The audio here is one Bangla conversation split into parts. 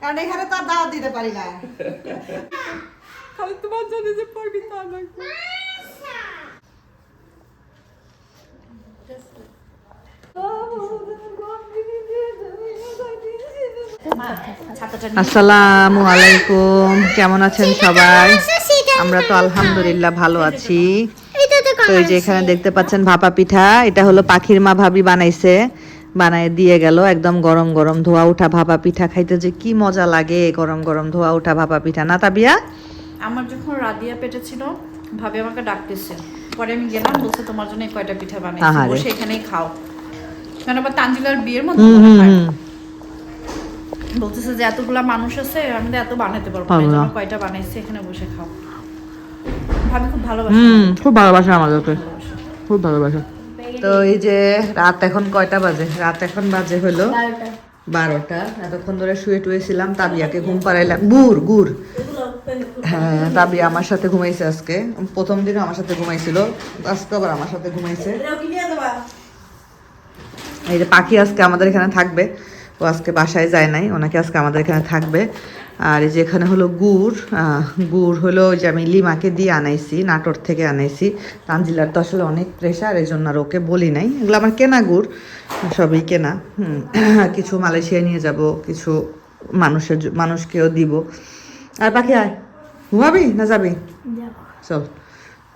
কারণ এখানে তো আর দাওয়াত দিতে পারি না। খালি তোমার জন্য যে পড়বি তা নয়। আসসালামু আলাইকুম, কেমন আছেন সবাই? আমরা তো আলহামদুলিল্লাহ ভালো আছি। তো এই যে এখানে দেখতে পাচ্ছেন ভাপা পিঠা, এটা হলো পাখির মা ভাবি বানাইছে, বানায় দিয়ে গেল। একদম গরম গরম ধোয়া ওঠা ভাপা পিঠা খাইতে যে কি মজা লাগে, গরম গরম ধোয়া ওঠা ভাপা পিঠা। না তাবিয়া? আমার যখন রাদিয়া পেটে ছিল ভাবি আমাকে ডাকতেছে, পরে আমি গেলাম, বলছে তোমার জন্য কয়টা পিঠা বানাইছি, বসে এখানেই খাও। কারণ আবার তানজিলার বিয়ের মতো বলতেছে যে এতগুলা মানুষ আছে, আমি তো এত বানাতে পারবো না, এই জন্য কয়টা বানাইছি, এখানে বসে খাও। ভাবি খুব ভালোবাসে, খুব ভালোবাসে আমাদেরকে, খুব ভালোবাসে। তো এই যে রাত এখন কয়টা বাজে? রাত এখন বাজে হলো 12টা। এতক্ষণ ধরে শুয়ে টুয়েছিলাম, তাবিয়াকে ঘুম পাড়াইলাম। গুড় হ্যাঁ, তাবিয়া আমার সাথে ঘুমাইছে আজকে। প্রথম দিন আমার সাথে ঘুমাইছিল, আজকে আবার আমার সাথে ঘুমাইছে। এই যে পাখি আজকে আমাদের এখানে থাকবে, ও আজকে বাসায় যায় নাই, ওনাকে আজকে আমাদের এখানে থাকবে। আর এই যে এখানে হলো গুড় হলো যে আমি লিমাকে দিয়ে আনাইছি, নাটোর থেকে আনাইছি। তানজিলার তো আসলে অনেক প্রেশার, এই জন্য আর ওকে বলি নাই। এগুলো আমার কেনা গুড়, সবই কেনা। কিছু মালয়েশিয়ায় নিয়ে যাব, কিছু মানুষকেও দিব। আর পাখি আয়, ঘুমাবি না যাবি? চল।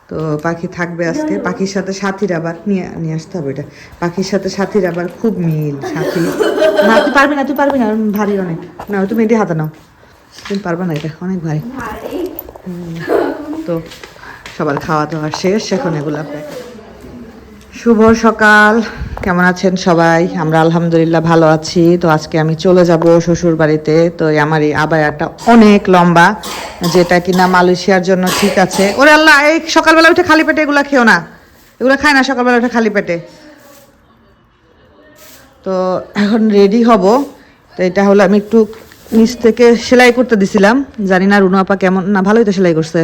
তো পাখি থাকবে আজকে, পাখির সাথে সাথীর আবার নিয়ে আসতে হবে। এটা পাখির সাথে সাথীর আবার খুব মিল। সাথী না, তুই পারবি না, তুই পারবি না, ভারী অনেক। না তুমি এটি হাতে নাও, তুমি পারবে না, এটা অনেক ভারী। তো সবার খাওয়া দাওয়া শেষ, এখন এগুলো শুভ সকাল, কেমন আছেন সবাই? আমরা আলহামদুলিল্লাহ ভালো আছি। তো আজকে আমি চলে যাব শ্বশুর বাড়িতে। তো আমার এই আবায়াটা অনেক লম্বা, যেটা কিনা মালয়েশিয়ার জন্য ঠিক আছে। ওরে আল্লাহ, এই সকালবেলা উঠে খালি পেটে এগুলা খেও না, এগুলো খায় না সকালবেলা উঠে খালি পেটে। তো এখন রেডি হব। তো এটা হলো আমি একটু নিচ থেকে সেলাই করতে দিছিলাম, জানি না রুনা আপা কেমন, না ভালোই তো সেলাই করছে।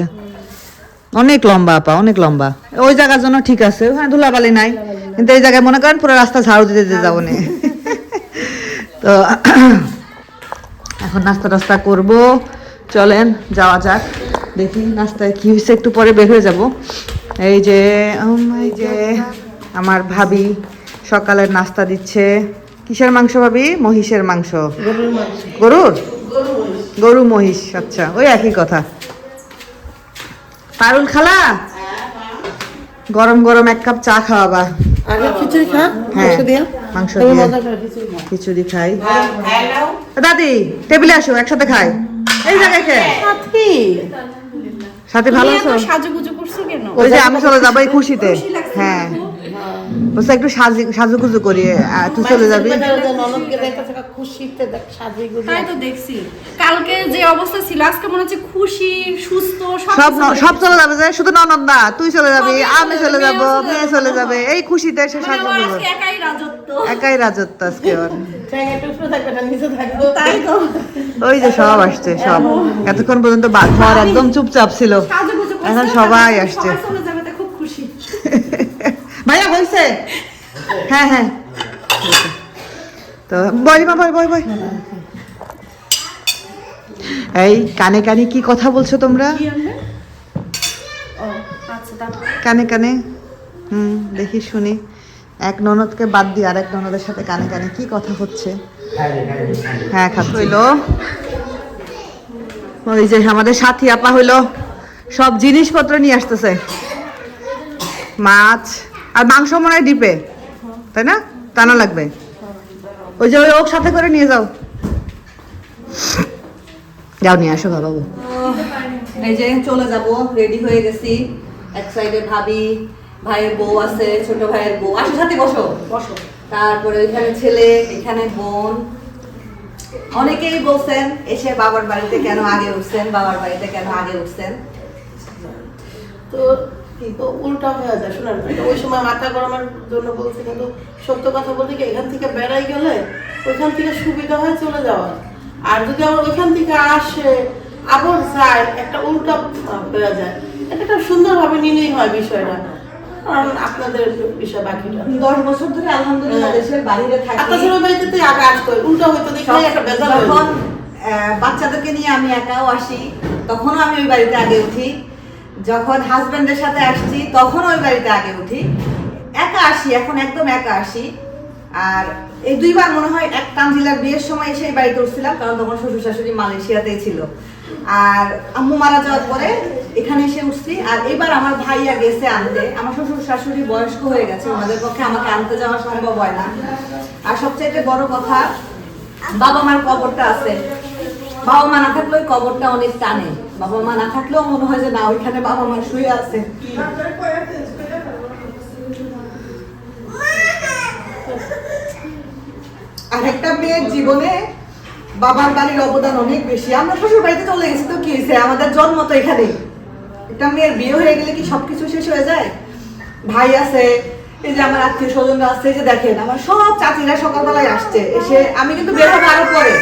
অনেক লম্বা আপা, অনেক লম্বা। ওই জায়গার জন্য ঠিক আছে, ওখানে ধুলাবালি নাই, কিন্তু এই জায়গায় মনে করেন পুরো রাস্তা ঝাড়ু দিতে দিতে যাবো না। তো এখন নাস্তা টাস্তা করবো, চলেন যাওয়া যাক। দেখি নাস্তায় কি হয়েছে, একটু পরে বের হয়ে যাব। এই যে আমার ভাবি সকালের নাস্তা দিচ্ছে। কিসের মাংস ভাবি? মহিষের মাংস। গরু মহিষ, আচ্ছা ওই একই কথা। পারুল খালা, গরম গরম এক কাপ চা খাওয়াবা। হ্যাঁ, মাংস দিয়ে খিচুড়ি খাই। দাদি টেবিলে আসো, একসাথে খাই। এই জায়গায় খেয়ে সাথে ভালো আছো? ওই যে আমি চলে যাবো এই খুশিতে। হ্যাঁ, বলছে একটু সাজুগুজু করি, তুই চলে যাবি। কালকে যে অবস্থা ছিল, আজকে মনে হচ্ছে খুশি সুস্থ সব চলে যাবে, যে শুধু ননদ না, তুই চলে যাবি, আমি চলে যাব, মেয়ে চলে যাবে, এই খুশিতে সে সাজুগুজু একাই রাজত্ব আজকে। ওই যে সব আসছে, সব এতক্ষণ পর্যন্ত ঘর একদম চুপচাপ ছিল, এখন সবাই আসছে। ভাইয়া হয়েছে? হ্যাঁ হ্যাঁ, তো বই মা বই। এই কানে কানে কি কথা বলছো তোমরা? কানে কানে দেখি শুনি। এক ননদকে বাদ দিয়ে আরেক ননদের সাথে কানে কানে কি কথা হচ্ছে? হ্যাঁ খাচ্ছিল। ওই যে আমাদের সাথী আপা হইলো সব জিনিসপত্র নিয়ে আসতেছে, মাছ আর মাংস মনে হয় ডিপে, তাই না? টানা লাগবে। ওই যে ওর সাথে করে নিয়ে যাও, যাও নিয়ে আসো বাবু। এই যে চলে যাব, রেডি হয়ে গেছি। এক সাইডে ভাবি, ভাইয়ের বউ আছে, ছোট ভাইয়ের বউ। আসো সাথে বসো। তারপরে ওইখানে ছেলে, এখানে বোন। অনেকেই বলছেন এসে বাবার বাড়িতে কেন আগে উঠছেন, বাবার বাড়িতে কেন আগে উঠছেন। তো উল্টা হয়ে যায়, শোনেন। ওই সময় মাথা গরমের জন্য বলছি, কিন্তু সত্য কথা বলতে কি, এখান থেকে বেড়াই গেলে ওইখান থেকে সুবিধা হয় চলে যাওয়ার। আর যদি আমার ওইখান থেকে আসে আবার যায়, একটা উল্টা হয়ে যায়। এটা একটা সুন্দরভাবে নিলেই হয় বিষয়টা। কারণ আপনাদের বিষয় বাকিটা 10 বছর ধরে আলহামদুলিল্লাহ দেশের বাইরে থাকি। আপনাদের বাড়িতে তো আগে আসতো, উল্টা হইতো, দেখে একটা বেজার হয়ে বাচ্চাদেরকে নিয়ে আমি একাও আসি, তখনও আমি ওই বাড়িতে আগে উঠি। যখন হাজবেন্ডের সাথে আসছি তখন ওই বাড়িতে আগে উঠি। একা আসি, এখন একদম একা আসি। আর এই 2 বার মনে হয় এক তানজিলার বিয়ের সময় এসে এই বাড়িতে উঠছিলাম, কারণ তখন শ্বশুর শাশুড়ি মালয়েশিয়াতেই ছিল। আর আম্মু মারা যাওয়ার পরে এখানে এসে উঠছি। আর এবার আমার ভাইয়া গেছে আনতে। আমার শ্বশুর শাশুড়ি বয়স্ক হয়ে গেছে, ওনাদের পক্ষে আমাকে আনতে যাওয়া সম্ভব হয় না। আর সবচেয়ে বড় কথা, বাবা মার কবরটা আছে। বাবা মা না থাকলে ওই কবরটা অনেক টানে। বাবা মা না থাকলেও মনে হয় যে না, ওইখানে বাবা মা শুয়ে আছে। আর একটা মেয়ের জীবনে বাবার বাড়ির অবদান অনেক বেশি। আমরা শ্বশুর বাড়িতে চলে গেছি তো কি হয়েছে, আমাদের জন্ম তো এখানেই। একটা মেয়ের বিয়ে হয়ে গেলে কি সবকিছু শেষ হয়ে যায়? ভাই আছে, এই যে আমার আত্মীয় স্বজনরা আছে, যে দেখেন আমার সব চাচিরা সকালবেলায় আসছে, এসে আমি কিন্তু বের হবো আরো পরে।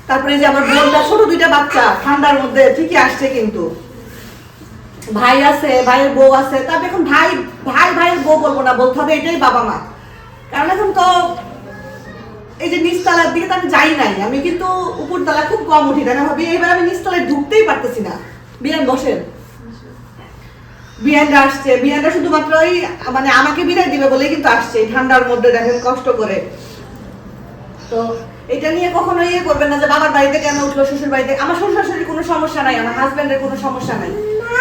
তারপরে যে আমার বোনটা, ছোট 2টা বাচ্চা ঠান্ডার মধ্যে ঠিকই আসছে, কিন্তু ভাই আছে, ভাইয়ের বউ আছে। তারপরে এখন ভাইয়ের বউ বলবো না, বলতে হবে এটাই বাবা মা। কারণ এখন তো এই যে নিচতলার দিকে তো আমি যাই নাই, আমি কিন্তু উপরতলা খুব কম উঠি। তাই না ভাবি, এইবার আমি নিচতলায় ঢুকতেই পারতেছি না। বিয়ান বসেন, বিয়ানরা আসছে। বিয়ানরা শুধুমাত্র ওই মানে আমাকে বিদায় দিবে বলেই কিন্তু আসছে ঠান্ডার মধ্যে, দেখেন কষ্ট করে। তো এটা নিয়ে কখনো ইয়ে করবেন না যে বাবার বাড়িতে কেন উঠলো, শ্বশুর বাড়িতে। আমার শ্বশুর শাশুড়ির কোনো সমস্যা নাই, আমার হাজবেন্ডের কোনো সমস্যা নাই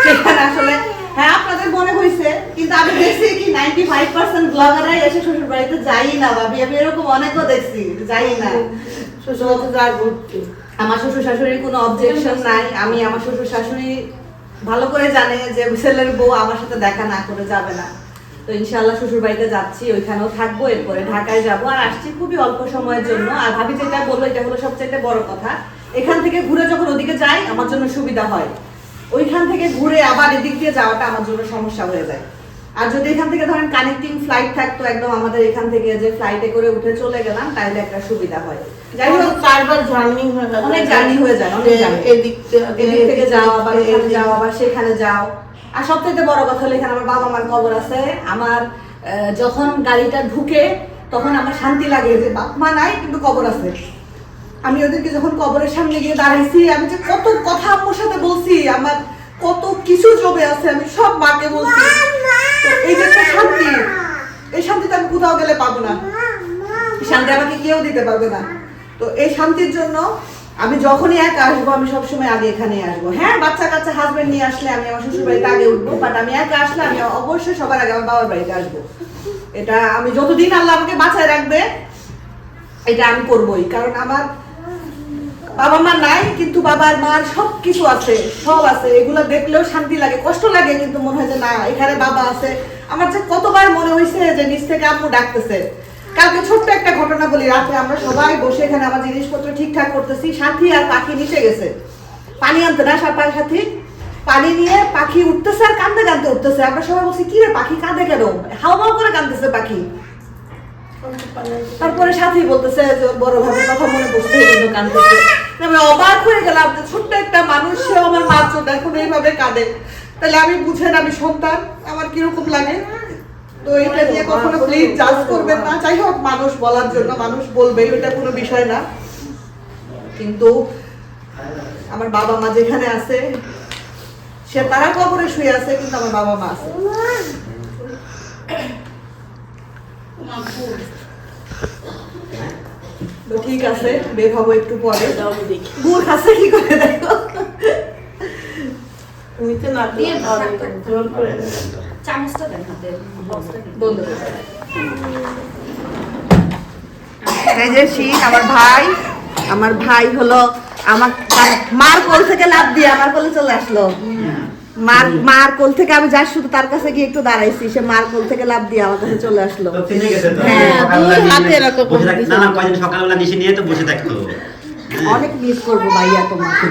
সেখানে। আসলে হ্যাঁ আপনাদের মনে হয়েছে, কিন্তু আমি দেখছি কি 95% ব্লগাররাই এসে শ্বশুর বাড়িতে যাই না ভাবি। আমি এরকম অনেকও দেখছি, যাই না। শ্বশুর বাড়িতে যা ঘুরতে, আমার শ্বশুর শাশুড়ির কোনো অবজেকশন নাই। আমি আমার শ্বশুর শাশুড়ি ভালো করে জানে যে ছেলের বউ আমার সাথে দেখা না করে যাবে না। তো ইনশাআল্লাহ শ্বশুর বাড়িতে যাচ্ছি, ওইখানেও থাকবো। এরপরে ঢাকায় যাবো, আর আসছি খুবই অল্প সময়ের জন্য। আর ভাবি যেটা বললো এটা হলো সবচেয়ে বড় কথা, এখান থেকে ঘুরে যখন ওদিকে যাই আমার জন্য সুবিধা হয়। ওইখান থেকে ঘুরে আবার এদিক দিয়ে যাওয়াটা আমার জন্য সমস্যা হয়ে যায়। আর যদি এখান থেকে ধরেন কানেক্টিং ফ্লাইট থাকতো একদম আমাদের এখান থেকে, যে ফ্লাইটে করে উঠে চলে গেলাম, তাহলে একটা সুবিধা হয়। যাই হোক 4বার জার্নি হয়ে যায়, অনেক জার্নি হয়ে যায়, অনেক জার্নি। এদিক থেকে যাও, আবার এখানে যাও, আবার সেখানে যাও। আর সবথেকে বড় কথা হলো এখানে আমার বাবা মার কবর আছে। আমার যখন গাড়িটা ঢুকে তখন আমার শান্তি লাগে যে বাপ মা নাই কিন্তু কবর আছে। আমি ওদেরকে যখন কবরের সামনে গিয়ে দাঁড়াইছি, আমি যে কত কথা আম্মুর সাথে বলছি, আমার কত কিছু জমে আছে, আমি সব মাকে বলছি। তো এই যে একটা শান্তি, এই শান্তিটা আমি কোথাও গেলে পাবো না, শান্তি আমাকে কেউ দিতে পারবে না। তো এই শান্তির জন্য আমি যখনই একা আসবো, আমি সবসময় আগে এখানেই আসবো। হ্যাঁ বাচ্চা কাচ্চা হাজবেন্ড নিয়ে আসলে আমি আমার শ্বশুর বাড়িতে আগে উঠবো, বাট আমি একা আসলে আমি অবশ্যই সবার আগে আমার বাবার বাড়িতে আসবো। এটা আমি যতদিন আল্লাহ আমাকে বাঁচায় রাখবে এটা আমি করবোই। কারণ আমার বাবা মা নাই, কিন্তু বাবার মার সবকিছু আছে, সব আছে। এগুলো দেখলেও শান্তি লাগে, কষ্ট লাগে, কিন্তু মনে হয় যে না এখানে বাবা আছে। আমার যে কতবার মনে হয়েছে যে নিচ থেকে আম্মু ডাকতেছে। কালকে ছোট্ট একটা ঘটনা বলি, রাতে আমরা সবাই বসে এখানে আমার জিনিসপত্র ঠিকঠাক করতেছি, সাথী আর পাখি নিচে গেছে পানি আনতে, না সাথী পানি নিয়ে পাখি উঠতেছে আর কাঁদতে কাঁদতে উঠতেছে। আমরা সবাই বলছি কি রে পাখি কাঁদে কেন, হাওয়া করে কাঁদতেছে পাখি। তারপরে সাথী বলতেছে যে বড় ভাবে কথা মনে পড়ছে কিন্তু কাঁদতেছে। আমি অবাক হয়ে গেলাম যে ছোট্ট একটা মানুষ, সেও আমার মা চোখ এখন এইভাবে কাঁদে, তাহলে আমি বুঝেন আমি সন্তান আমার কিরকম লাগে। তো এটা নিয়ে কখনো প্লিজ জাজ করবেন না। যাই হোক মানুষ বলার জন্য মানুষ বলবে, এটা কোনো বিষয় না। কিন্তু আমার বাবা মা যেখানে আছে, সে তারা কবরে শুয়ে আছে, কিন্তু আমার বাবা মা আছে। তো ঠিক আছে, বের হবো একটু পরে। গুড় খাচ্ছে কি করে দেখো, নিচে না দিয়ে জোর করে চামচটা দেন হাতে, বন্ধ এই যে শীত, আমার ভাই হলো আমার মার কোল থেকে লাফ দিয়ে আমার কোলে চলে আসলো। মার কোল থেকে আমি যাই শুধু তার কাছে গিয়ে একটু দাঁড়াইছি, সে মার কোল থেকে লাফ দিয়ে আমার কাছে চলে আসলো। অনেক মিস করবো ভাইয়া তোমাকে।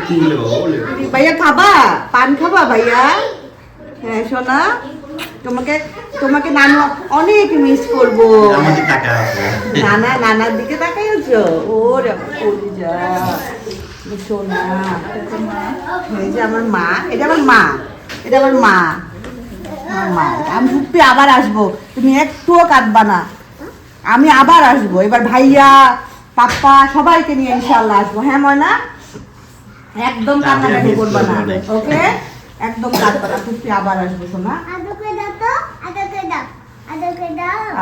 ভাইয়া খাবা, পান খাবা ভাইয়া? হ্যাঁ সোনা, তোমাকে নানু অনেক মিস করবো। নানার দিকে তাকাইছো? ওরে যা সোনা, এই যে আমার মা, এটা আমার মা, আমি ঢুকতে আবার আসবো, তুমি একটুও কাঁদবা না, আমি আবার আসবো। এবার ভাইয়া পাপ্পা সবাইকে নিয়ে ইনশাআল্লাহ আসবো। হ্যাঁ ময়না, একদম কান্নাকাটি করবা না, ওকে? একদম কাঁদবা না, তুমি আবার আসবো সোনা।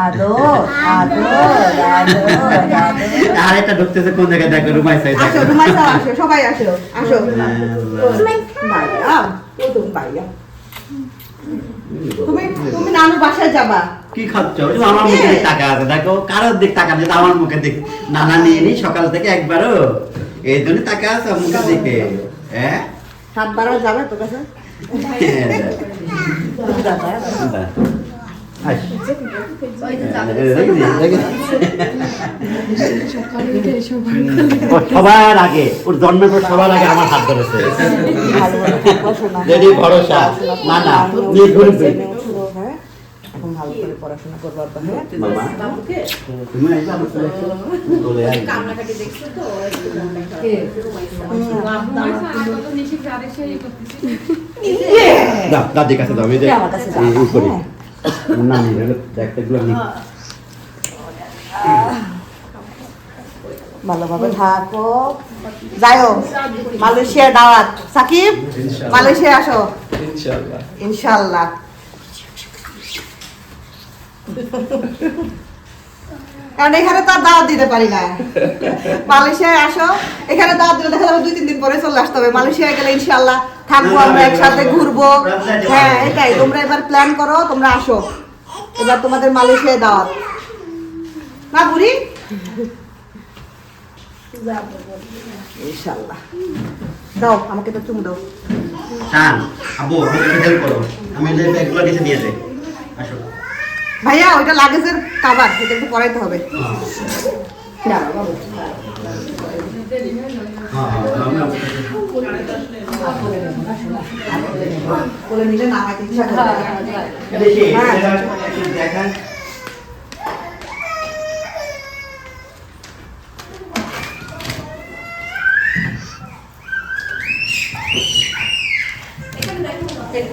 আদর আদর আদর। আরেকটা ঢুকতেছে কোন জায়গায় দেখো, রুমাই সাইড আসো রুমাইসা, আসো সবাই আসো, আসো ভাইয়া, তুমি ভাইয়া, তুমি তুমি নানু বাসায় যাবা। কি খাচ্ছ? ওই যে আমার মুখে দিক টাকা আছে, দেখো কারোর দিক টাকা নেই, আমার মুখে দিক নানা নিয়ে নি সকাল থেকে একবারও, এই জন্য টাকা আছে আমার মুখের দিকে। হ্যাঁ 7 বার যাবে তোর কাছে? সবার আগে ওর জন্মের পর সবার আগে আমার হাত ধরেছে। যদি ভরসা না না এখন ভালো করে পড়াশোনা করবো আব্বা। হ্যাঁ মামা তুমি আইলে আমার চলে আসো, বলে আই কান্নাকাটি দেখছো তো দাও দাদির কাছে দাও, এই যে আমার কাছে যাও। এই করি না নি দেখতে গুলো নি ভালোভাবে থাকো, যাইও মালয়েশিয়া দাওয়াত। সাকিব মালয়েশিয়া আসো ইনশাআল্লাহ ইনশাআল্লাহ। কারণ এখানে তো আর দাওয়াত দিতে পারি না। মালয়েশিয়ায় আসো, এখানে দাওয়াত দিলে দেখা যাবে 2-3 দিন পরে চলে আসতে হবে। মালয়েশিয়ায় গেলে ইনশাআল্লাহ থাকবো, আমরা একসাথে ঘুরবো। হ্যাঁ এটাই, তোমরা এবার প্ল্যান করো, তোমরা আসো, এবার তোমাদের মালয়েশিয়ায় দাওয়াত না বুড়ি। ইনশাআল্লাহ দাও, আমাকে তো চুমু দাও। শান আব্বু আমাকে হেল্প করো, আমি এই ব্যাগগুলো নিচে দিয়ে দেই। আসো ভাইয়া ওইটা লাগেজের কভার, এটা একটু পরাইতে হবে। হ্যাঁ বলে নিলে না আমাকে ইচ্ছা করে। দেখি দেখেন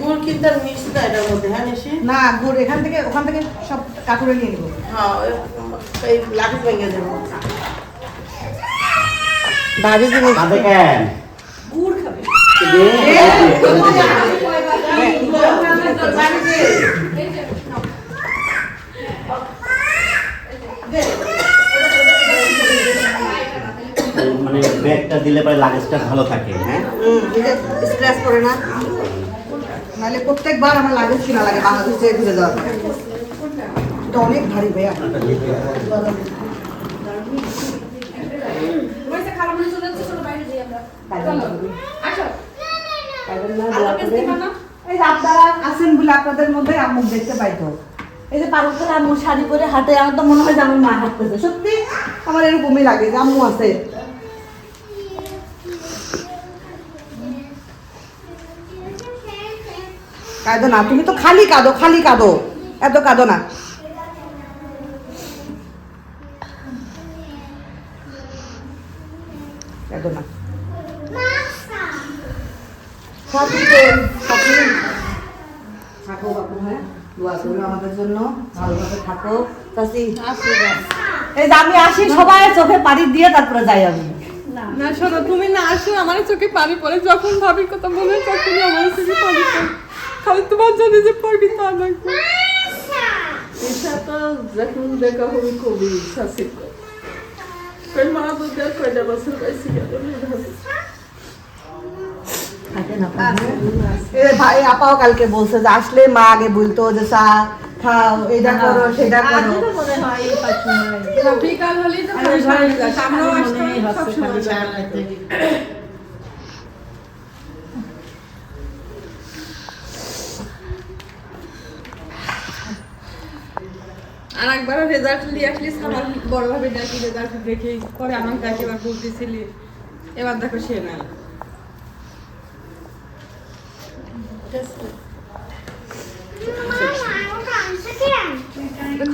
গুড় কিন্তু আর মিক্স না এটার মধ্যে, হ্যাঁ নিশি? না গুড় এখান থেকে ওখান থেকে সব কাকুরে নিয়ে নেবো। হ্যাঁ এই লাঠি ভেঙে দেবো। ভাবি জিনিস দেখেন গুড় খাবে। মানে ব্যাগটা দিলে পরে লাগেজটা ভালো থাকে। হ্যাঁ স্ট্রেস করে না, নাহলে প্রত্যেকবার আমার লাগেজ কিনা লাগে বাংলাদেশ থেকে ঘুরে যাওয়ার পরে। এটা অনেক ভারী ভাইয়া। এই যে আপনারা আছেন বলে আপনাদের মধ্যে আম্মু দেখতে পাইতো। এই যে পারুল করে আম্মু শাড়ি পরে হাঁটে, আমার তো মনে হয় যে আমার মা হাঁটতেছে। সত্যি আমার এরকমই লাগে যে আম্মু আছে। কাঁদো না, তুমি তো খালি কাঁদো, খালি কাঁদো, এত কাঁদো না। কাঁদো না। থাকো বাপু, হ্যাঁ দোয়া করো আমাদের জন্য, ভালোভাবে থাকো। এই যে আমি আসি সবাই চোখে পানি দিয়ে তারপরে যাই আমি। না শোনো, তুমি না আসো আমার চোখে পানি পড়ে, যখন ভাবির কথা মনে হয় তখনই আমার চোখে পানি পড়ে। খালি তোমার জন্য যে পড়বি তা লাগবে। এটা তো যখন দেখা হবে খুবই ইচ্ছা ছিল। ওই মা তো দেখ কয়টা বছর পাইছি ভাই আপাও কালকে বলছে যে আসলে মা আগে বলতো যে চা খাও, এটা করো সেটা করো। বিকাল হলেই তো আমরাও আসতাম সবসময়। আর একবার রেজাল্ট নিয়ে আসলিস, আমার বড় ভাবে ডাকি রেজাল্ট দেখে পরে আমার কাছে এবার বলতেছিলি, এবার দেখো সে নাই।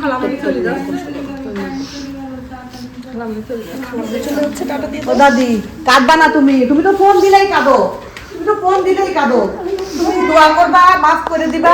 খালামণি চলে যাচ্ছে। ও দাদি কাঁদবা না, তুমি তুমি তো ফোন দিলেই কাঁদো, তুমি তো ফোন দিলেই কাঁদো। তুমি দোয়া করবা, মাফ করে দিবা।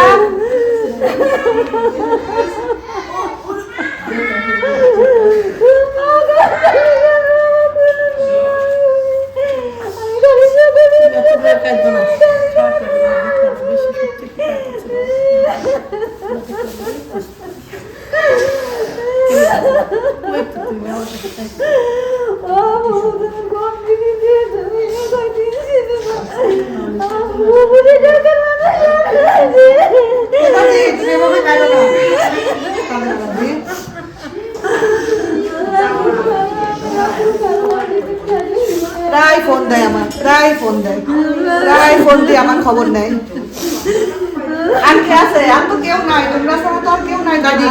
প্রায় ফোন দেয় আমার, প্রায় ফোন দেয়, প্রায় ফোন দিয়ে আমার খবর নেয়। আর কে আছে? আর তো কেউ নাই, তোমরা ছাড়া তো আর কেউ নাই দাদি।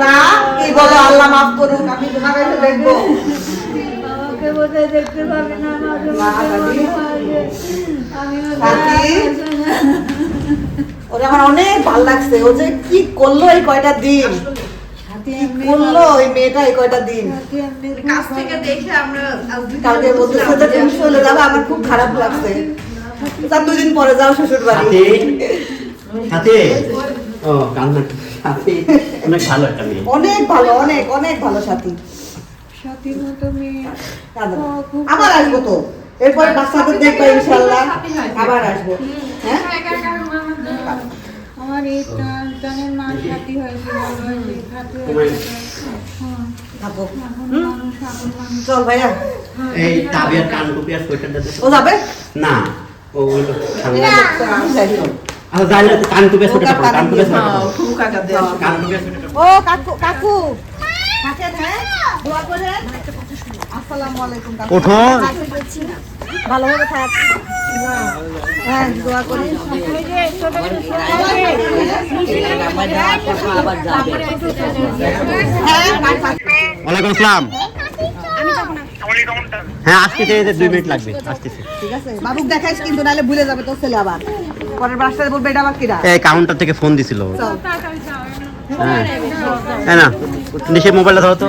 না কি বলো, আল্লাহ মাফ করুক, আমি তোমার কাছে দেখবো। না দাদি, সাথী, ওরে আমার অনেক ভালো লাগছে। ও যে কি করলো এই কয়টা দিন, কি করলো ওই মেয়েটা এই কয়টা দিন। কাছ থেকে দেখে আমরা কালকে বলতেছে যে তুমি চলে যাবে, আমার খুব খারাপ লাগছে। তা 2 দিন পরে যাও শ্বশুর বাড়ি। সাথে ও কান্না সাথে অনেক ভালো একটা মেয়ে। অনেক ভালো, অনেক অনেক ভালো সাথী। সাথীর মতো মেয়ে আবার আসবো তো, এরপরে বাচ্চাদের দেখবো ইনশাল্লাহ, আবার আসবো। হ্যাঁ আমার এই টানের মা সাথী হয়েছে, ভালো হয়েছে, সাথী থাকো। চল ভাইয়া, এই তাবিয়ার কান টুপি আর সোয়েটারটা ও যাবে না, ও হলো ঠান্ডা। যাই হোক। আচ্ছা যাই না, কান টুপি আর সোয়েটারটা পরো, কান টুপি আর সোয়েটারটা পরো। খুব কাকা দেয় কান টুপি আর সোয়েটারটা ও কাকু, কাকু থাকেন, হ্যাঁ দোয়া করেন। আসসালামু আলাইকুম কাকু। ওঠো। ভালোভাবে থাক। হ্যাঁ দোয়া করি। ওয়ালাইকুম আসসালাম। হ্যাঁ আসতেছে, 2 মিনিট লাগবে, আসতেছে। ঠিক আছে বাবুক দেখাইস কিন্তু, নাহলে ভুলে যাবে তোর ছেলে আবার। পরের বাসটায় বলবে এটা আবার কিরা। এই কাউন্টার থেকে ফোন দিছিল। চল। হ্যাঁ না, তুমি সে মোবাইলটা ধরো তো।